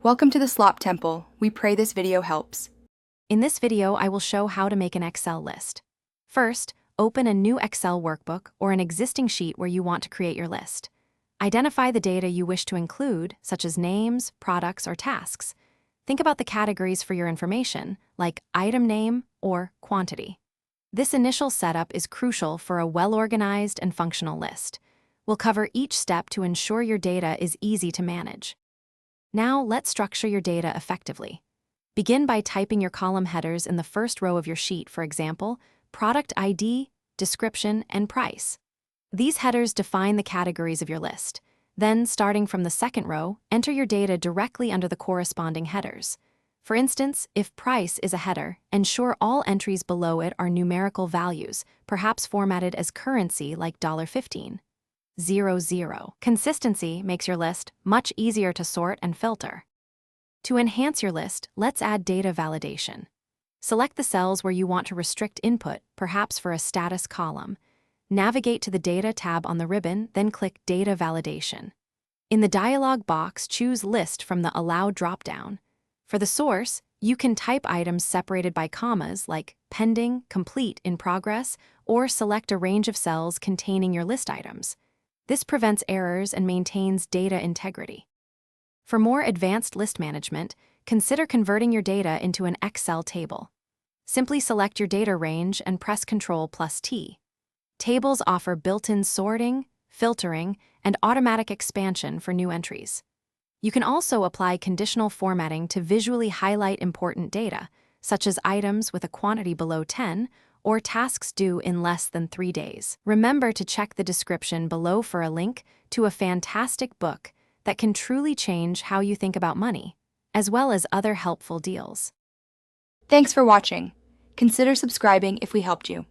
Welcome to the Slop Temple. We pray this video helps. In this video, I will show how to make an Excel list. First, open a new Excel workbook or an existing sheet where you want to create your list. Identify the data you wish to include, such as names, products, or tasks. Think about the categories for your information, like item name or quantity. This initial setup is crucial for a well-organized and functional list. We'll cover each step to ensure your data is easy to manage. Now, let's structure your data effectively. Begin by typing your column headers in the first row of your sheet, for example, product ID, description, and price. These headers define the categories of your list. Then, starting from the second row, enter your data directly under the corresponding headers. For instance, if price is a header, ensure all entries below it are numerical values, perhaps formatted as currency like $15. 00. Consistency makes your list much easier to sort and filter. To enhance your list, let's add data validation. Select the cells where you want to restrict input, perhaps for a status column. Navigate to the Data tab on the ribbon, then click Data Validation. In the dialog box, choose List from the Allow dropdown. For the source, you can type items separated by commas like pending, complete, in progress, or select a range of cells containing your list items. This prevents errors and maintains data integrity. For more advanced list management, consider converting your data into an Excel table. Simply select your data range and press Ctrl+T. Tables offer built-in sorting, filtering, and automatic expansion for new entries. You can also apply conditional formatting to visually highlight important data, such as items with a quantity below 10 or tasks due in less than 3 days. Remember to check the description below for a link to a fantastic book that can truly change how you think about money, as well as other helpful deals. Thanks for watching. Consider subscribing if we helped you.